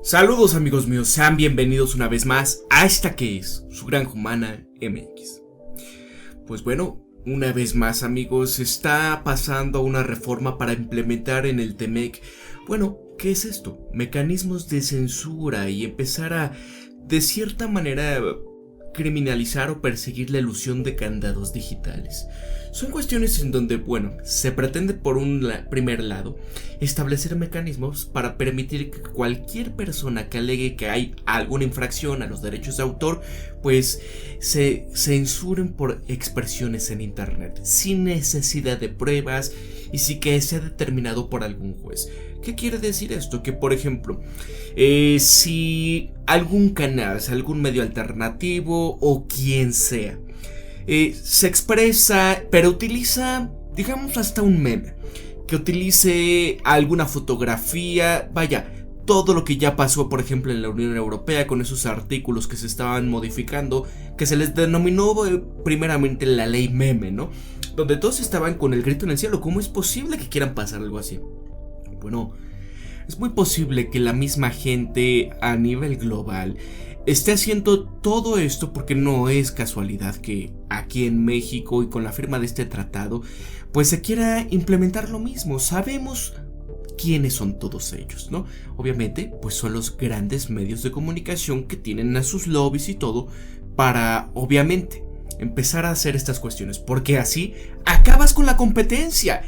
Saludos amigos míos, sean bienvenidos una vez más a esta que es su Granja Humana MX. Pues bueno, una vez más amigos, está pasando una reforma para implementar en el TEMEC. Bueno, ¿qué es esto? Mecanismos de censura y empezar a, de cierta manera, criminalizar o perseguir la elusión de candados digitales. Son cuestiones en donde, bueno, se pretende por un primer lado establecer mecanismos para permitir que cualquier persona que alegue que hay alguna infracción a los derechos de autor, pues se censuren por expresiones en internet, sin necesidad de pruebas y sin que sea determinado por algún juez. ¿Qué quiere decir esto? Que por ejemplo, si algún canal, algún medio alternativo o quien sea, se expresa, pero utiliza, digamos, hasta un meme, que utilice alguna fotografía, vaya, todo lo que ya pasó, por ejemplo, en la Unión Europea con esos artículos que se estaban modificando, que se les denominó primeramente la ley meme, ¿no? Donde todos estaban con el grito en el cielo. ¿Cómo es posible que quieran pasar algo así? Bueno, es muy posible que la misma gente a nivel global esté haciendo todo esto porque no es casualidad que aquí en México y con la firma de este tratado pues se quiera implementar lo mismo. Sabemos quiénes son todos ellos, ¿no? Obviamente pues son los grandes medios de comunicación que tienen a sus lobbies y todo para obviamente empezar a hacer estas cuestiones, porque así acabas con la competencia.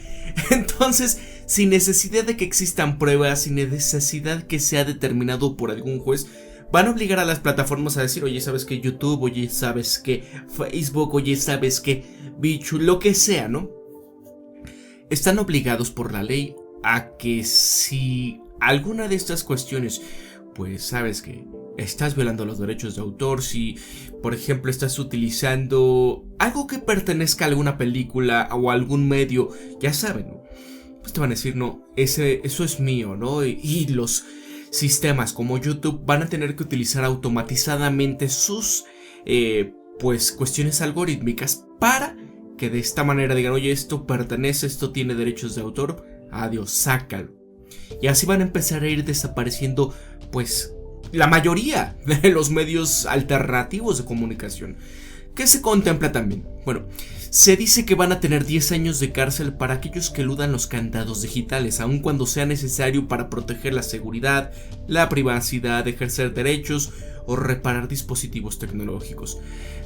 Entonces, sin necesidad de que existan pruebas, sin necesidad que sea determinado por algún juez, van a obligar a las plataformas a decir, oye, ¿sabes qué? YouTube, oye, ¿sabes qué? Facebook, oye, ¿sabes qué? Bichu, lo que sea, ¿no? Están obligados por la ley a que si alguna de estas cuestiones, pues, ¿sabes qué? Estás violando los derechos de autor, si, por ejemplo, estás utilizando algo que pertenezca a alguna película o a algún medio, ya saben, ¿no? Pues te van a decir, no, eso es mío, ¿no? Y los sistemas como YouTube van a tener que utilizar automatizadamente sus pues cuestiones algorítmicas para que de esta manera digan, oye, esto pertenece, esto tiene derechos de autor, adiós, sácalo. Y así van a empezar a ir desapareciendo pues la mayoría de los medios alternativos de comunicación. ¿Qué se contempla también? Bueno, se dice que van a tener 10 años de cárcel para aquellos que eludan los candados digitales, aun cuando sea necesario para proteger la seguridad, la privacidad, ejercer derechos o reparar dispositivos tecnológicos.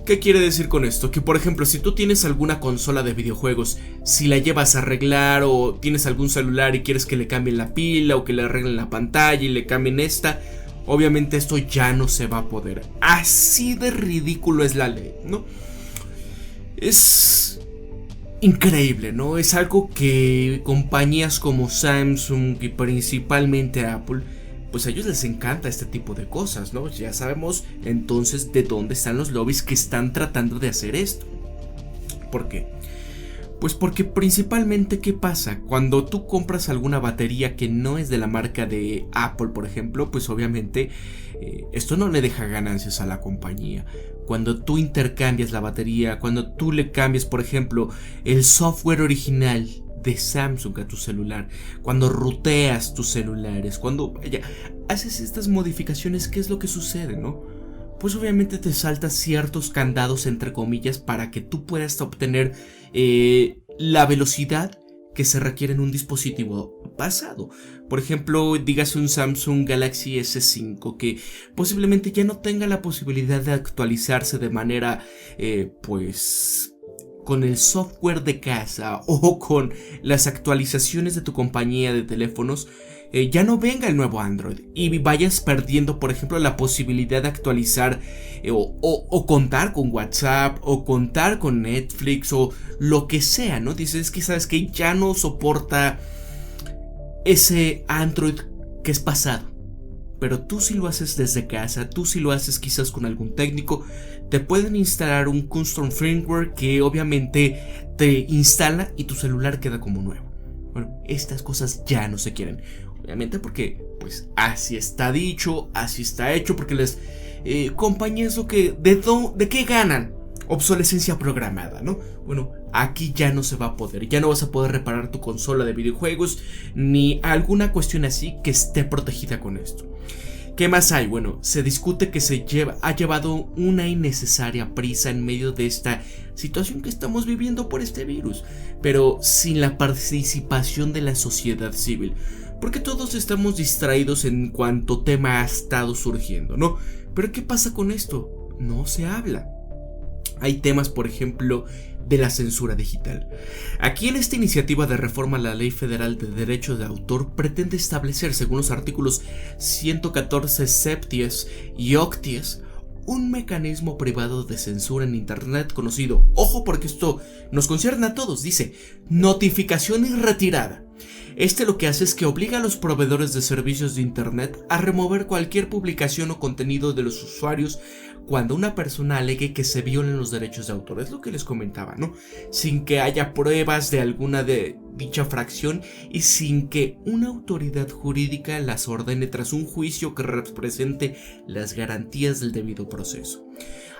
¿Qué quiere decir con esto? Que por ejemplo, si tú tienes alguna consola de videojuegos, si la llevas a arreglar o tienes algún celular y quieres que le cambien la pila o que le arreglen la pantalla y le cambien esta, obviamente esto ya no se va a poder. Así de ridículo es la ley, ¿no? Es increíble, ¿no? Es algo que compañías como Samsung y principalmente Apple, pues a ellos les encanta este tipo de cosas, ¿no? Ya sabemos entonces de dónde están los lobbies que están tratando de hacer esto. ¿Por qué? Pues porque principalmente, ¿qué pasa? Cuando tú compras alguna batería que no es de la marca de Apple, por ejemplo, pues obviamente esto no le deja ganancias a la compañía. Cuando tú intercambias la batería, cuando tú le cambias, por ejemplo, el software original de Samsung a tu celular, cuando ruteas tus celulares, cuando haces estas modificaciones, ¿qué es lo que sucede, no? Pues obviamente te saltas ciertos candados entre comillas para que tú puedas obtener la velocidad que se requiere en un dispositivo pasado. Por ejemplo, dígase un Samsung Galaxy S5 que posiblemente ya no tenga la posibilidad de actualizarse de manera pues con el software de casa o con las actualizaciones de tu compañía de teléfonos. Ya no venga el nuevo Android y vayas perdiendo, por ejemplo, la posibilidad de actualizar o contar con WhatsApp o contar con Netflix o lo que sea, ¿no? Dices que sabes que ya no soporta ese Android que es pasado. Pero tú si lo haces desde casa, tú si lo haces quizás con algún técnico, te pueden instalar un custom firmware que obviamente te instala y tu celular queda como nuevo. Bueno, estas cosas ya no se quieren. Obviamente porque pues así está dicho, así está hecho, porque las compañías lo que ¿de qué ganan? Obsolescencia programada, ¿no? Bueno, aquí ya no se va a poder, ya no vas a poder reparar tu consola de videojuegos ni alguna cuestión así que esté protegida con esto. ¿Qué más hay? Bueno, se discute que ha llevado una innecesaria prisa en medio de esta situación que estamos viviendo por este virus, pero sin la participación de la sociedad civil, porque todos estamos distraídos en cuanto tema ha estado surgiendo, ¿no? Pero ¿qué pasa con esto? No se habla. Hay temas, por ejemplo, de la censura digital. Aquí en esta iniciativa de reforma a la Ley Federal de Derechos de Autor pretende establecer, según los artículos 114 septies y octies, un mecanismo privado de censura en Internet conocido, ojo porque esto nos concierne a todos, dice notificación y retirada. Este lo que hace es que obliga a los proveedores de servicios de Internet a remover cualquier publicación o contenido de los usuarios cuando una persona alegue que se violen los derechos de autor, es lo que les comentaba, ¿no? Sin que haya pruebas de alguna de dicha fracción y sin que una autoridad jurídica las ordene tras un juicio que represente las garantías del debido proceso.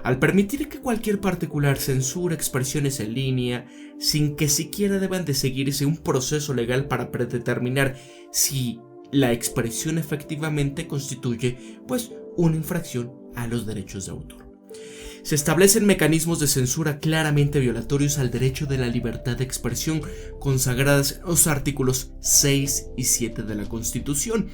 Al permitir que cualquier particular censure expresiones en línea, sin que siquiera deban de seguirse un proceso legal para predeterminar si la expresión efectivamente constituye, pues, una infracción a los derechos de autor. Se establecen mecanismos de censura claramente violatorios al derecho de la libertad de expresión consagradas en los artículos 6 y 7 de la Constitución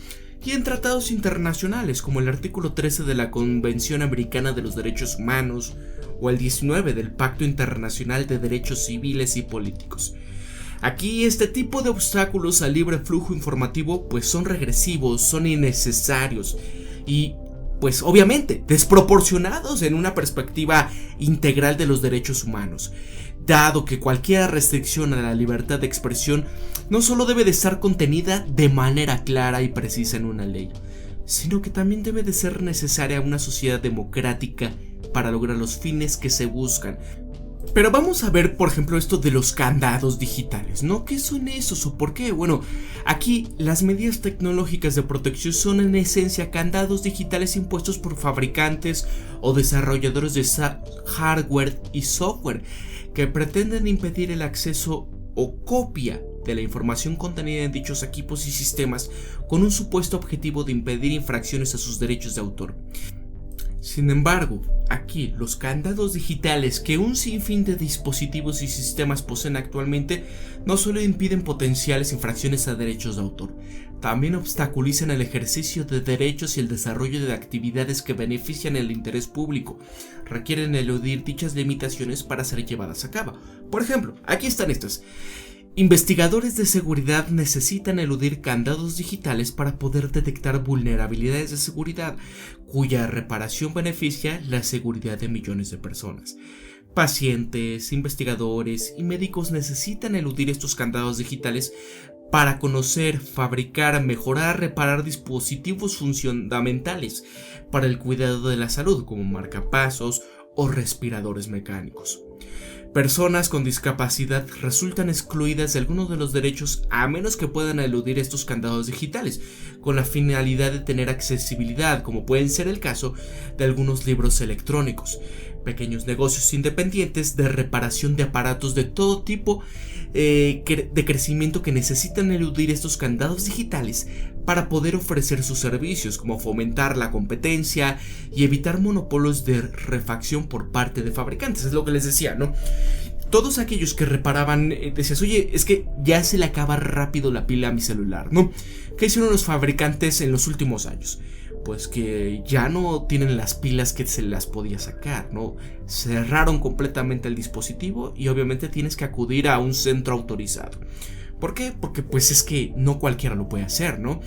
y en tratados internacionales como el artículo 13 de la Convención Americana de los Derechos Humanos o el 19 del Pacto Internacional de Derechos Civiles y Políticos. Aquí este tipo de obstáculos al libre flujo informativo pues son regresivos, son innecesarios y pues obviamente desproporcionados en una perspectiva integral de los derechos humanos, dado que cualquier restricción a la libertad de expresión no solo debe de estar contenida de manera clara y precisa en una ley, sino que también debe de ser necesaria una sociedad democrática para lograr los fines que se buscan. Pero vamos a ver, por ejemplo, esto de los candados digitales, ¿no? ¿Qué son esos o por qué? Bueno, aquí las medidas tecnológicas de protección son en esencia candados digitales impuestos por fabricantes o desarrolladores de hardware y software que pretenden impedir el acceso o copia de la información contenida en dichos equipos y sistemas con un supuesto objetivo de impedir infracciones a sus derechos de autor. Sin embargo, aquí los candados digitales que un sinfín de dispositivos y sistemas poseen actualmente no solo impiden potenciales infracciones a derechos de autor, también obstaculizan el ejercicio de derechos y el desarrollo de actividades que benefician el interés público. Requieren eludir dichas limitaciones para ser llevadas a cabo. Por ejemplo, aquí están estas. Investigadores de seguridad necesitan eludir candados digitales para poder detectar vulnerabilidades de seguridad, cuya reparación beneficia la seguridad de millones de personas. Pacientes, investigadores y médicos necesitan eludir estos candados digitales para conocer, fabricar, mejorar, reparar dispositivos fundamentales para el cuidado de la salud, como marcapasos o respiradores mecánicos. Personas con discapacidad resultan excluidas de algunos de los derechos a menos que puedan eludir estos candados digitales, con la finalidad de tener accesibilidad, como pueden ser el caso de algunos libros electrónicos, pequeños negocios independientes de reparación de aparatos de todo tipo de crecimiento que necesitan eludir estos candados digitales para poder ofrecer sus servicios, como fomentar la competencia y evitar monopolios de refacción por parte de fabricantes. Es lo que les decía, ¿no? Todos aquellos que reparaban, decías, oye, es que ya se le acaba rápido la pila a mi celular, ¿no? ¿Qué hicieron los fabricantes en los últimos años? Pues que ya no tienen las pilas que se las podía sacar, ¿no? Cerraron completamente el dispositivo y obviamente tienes que acudir a un centro autorizado. ¿Por qué? Porque pues es que no cualquiera lo puede hacer, ¿no?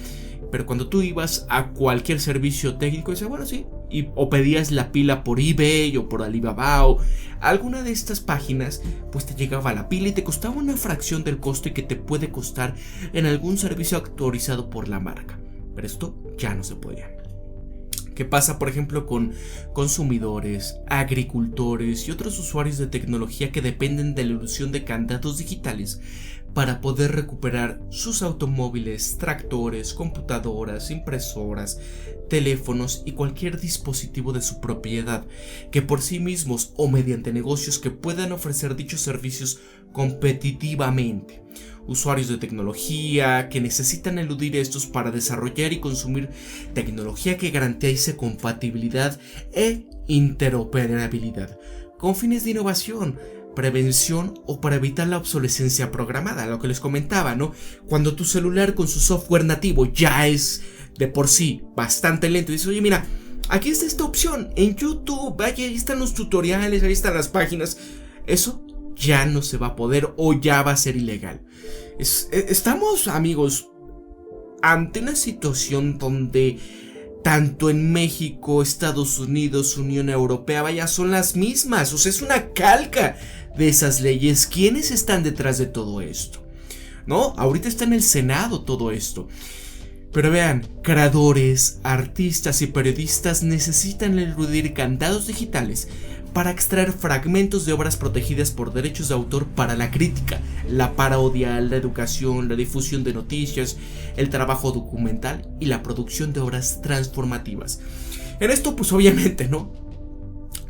Pero cuando tú ibas a cualquier servicio técnico, decías, bueno, sí, o pedías la pila por eBay o por Alibaba o alguna de estas páginas, pues te llegaba la pila y te costaba una fracción del coste que te puede costar en algún servicio autorizado por la marca. Pero esto ya no se podía. ¿Qué pasa, por ejemplo, con consumidores, agricultores y otros usuarios de tecnología que dependen de la ilusión de candados digitales para poder recuperar sus automóviles, tractores, computadoras, impresoras, teléfonos y cualquier dispositivo de su propiedad, que por sí mismos o mediante negocios que puedan ofrecer dichos servicios competitivamente? usuarios de tecnología que necesitan eludir estos para desarrollar y consumir tecnología que garantice compatibilidad e interoperabilidad, con fines de innovación, prevención o para evitar la obsolescencia programada, lo que les comentaba, ¿no? Cuando tu celular con su software nativo ya es de por sí bastante lento, dices, oye, mira, aquí está esta opción en YouTube, vaya, ahí están los tutoriales, ahí están las páginas, eso ya no se va a poder o ya va a ser ilegal. Estamos, amigos, ante una situación donde tanto en México, Estados Unidos, Unión Europea, vaya, son las mismas, o sea, es una calca de esas leyes. ¿Quiénes están detrás de todo esto? ¿No? Ahorita está en el Senado todo esto. Pero vean, creadores, artistas y periodistas necesitan eludir candados digitales para extraer fragmentos de obras protegidas por derechos de autor para la crítica, la parodia, la educación, la difusión de noticias, el trabajo documental y la producción de obras transformativas. En esto, pues obviamente, ¿no?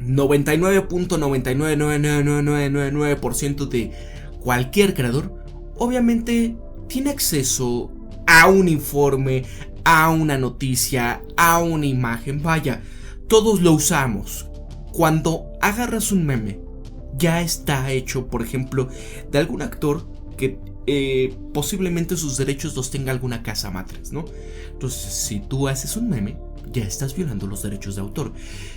99.9999999% de cualquier creador, obviamente, tiene acceso a un informe, a una noticia, a una imagen, vaya, todos lo usamos. Cuando agarras un meme, ya está hecho, por ejemplo, de algún actor que posiblemente sus derechos los tenga alguna casa matriz, ¿no? Entonces, si tú haces un meme, ya estás violando los derechos de autor.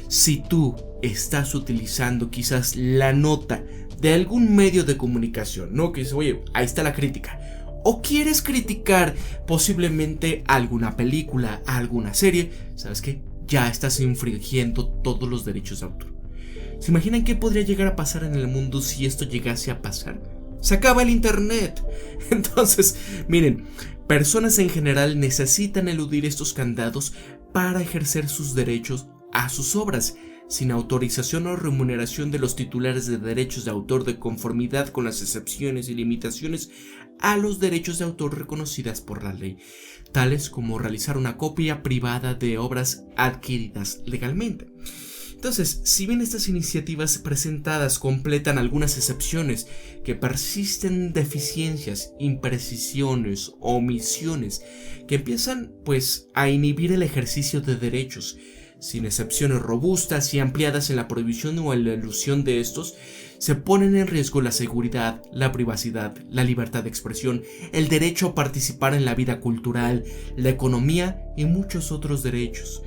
Si tú estás utilizando quizás la nota de algún medio de comunicación, ¿no? Que dice, oye, ahí está la crítica. O quieres criticar posiblemente alguna película, alguna serie, ¿sabes qué? Ya estás infringiendo todos los derechos de autor. ¿Se imaginan qué podría llegar a pasar en el mundo si esto llegase a pasar? Se acaba el internet. Entonces, miren, personas en general necesitan eludir estos candados para ejercer sus derechos a sus obras, sin autorización o remuneración de los titulares de derechos de autor, de conformidad con las excepciones y limitaciones a los derechos de autor reconocidas por la ley, tales como realizar una copia privada de obras adquiridas legalmente. Entonces, si bien estas iniciativas presentadas completan algunas excepciones que persisten deficiencias, imprecisiones, omisiones, que empiezan pues a inhibir el ejercicio de derechos, sin excepciones robustas y ampliadas en la prohibición o en la elusión de estos, se ponen en riesgo la seguridad, la privacidad, la libertad de expresión, el derecho a participar en la vida cultural, la economía y muchos otros derechos.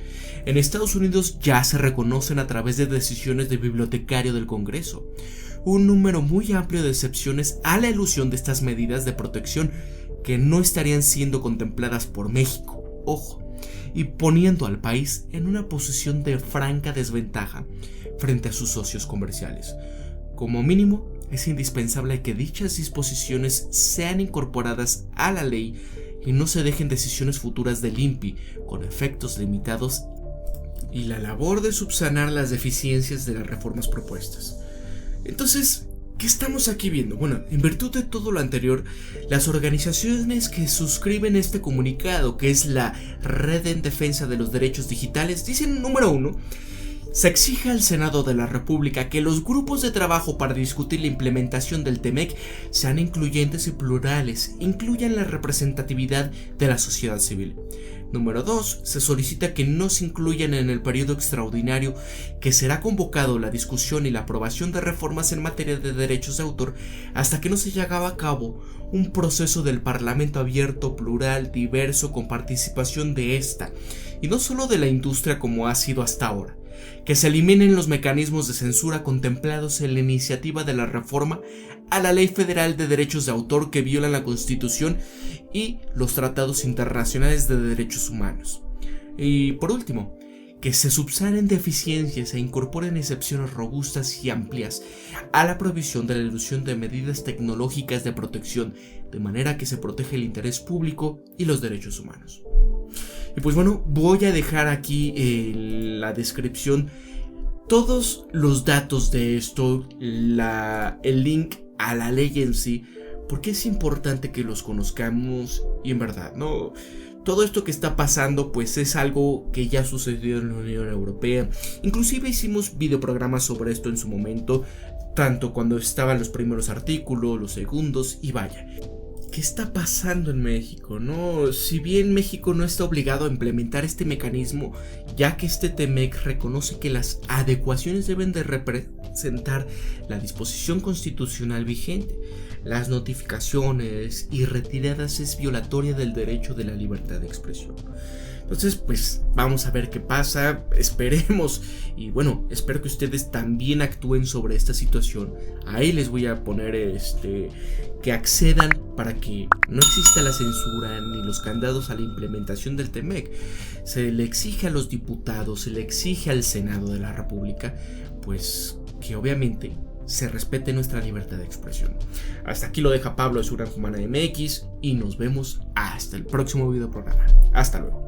En Estados Unidos ya se reconocen a través de decisiones del bibliotecario del Congreso un número muy amplio de excepciones a la elusión de estas medidas de protección que no estarían siendo contempladas por México. Ojo, y poniendo al país en una posición de franca desventaja frente a sus socios comerciales. Como mínimo, es indispensable que dichas disposiciones sean incorporadas a la ley y no se dejen decisiones futuras del INPI con efectos limitados y la labor de subsanar las deficiencias de las reformas propuestas. Entonces, ¿qué estamos aquí viendo? Bueno, en virtud de todo lo anterior, las organizaciones que suscriben este comunicado, que es la Red en Defensa de los Derechos Digitales, dicen, número 1, se exige al Senado de la República que los grupos de trabajo para discutir la implementación del TEMEC sean incluyentes y plurales, incluyan la representatividad de la sociedad civil. Número 2, se solicita que no se incluyan en el periodo extraordinario que será convocado la discusión y la aprobación de reformas en materia de derechos de autor hasta que no se lleve a cabo un proceso del Parlamento abierto, plural, diverso, con participación de esta, y no solo de la industria como ha sido hasta ahora. Que se eliminen los mecanismos de censura contemplados en la iniciativa de la reforma a la Ley Federal de Derechos de Autor que violan la Constitución y los tratados internacionales de derechos humanos. Y por último, que se subsanen deficiencias e incorporen excepciones robustas y amplias a la prohibición de la elusión de medidas tecnológicas de protección, de manera que se protege el interés público y los derechos humanos. Y pues bueno, voy a dejar aquí en la descripción todos los datos de esto, el link a la ley en sí, porque es importante que los conozcamos y en verdad, ¿no? Todo esto que está pasando pues es algo que ya sucedió en la Unión Europea. Inclusive hicimos videoprogramas sobre esto en su momento, tanto cuando estaban los primeros artículos, los segundos y vaya. ¿qué está pasando en México? No, si bien México no está obligado a implementar este mecanismo, ya que este TEMEC reconoce que las adecuaciones deben de representar la disposición constitucional vigente, las notificaciones y retiradas es violatoria del derecho de la libertad de expresión. Entonces, pues vamos a ver qué pasa, esperemos, y bueno, espero que ustedes también actúen sobre esta situación. Ahí les voy a poner que accedan para que no exista la censura ni los candados a la implementación del TEMEC. Se le exige a los diputados, se le exige al Senado de la República, pues que obviamente se respete nuestra libertad de expresión. Hasta aquí lo deja Pablo de su Granja Humana MX y nos vemos hasta el próximo video programa. Hasta luego.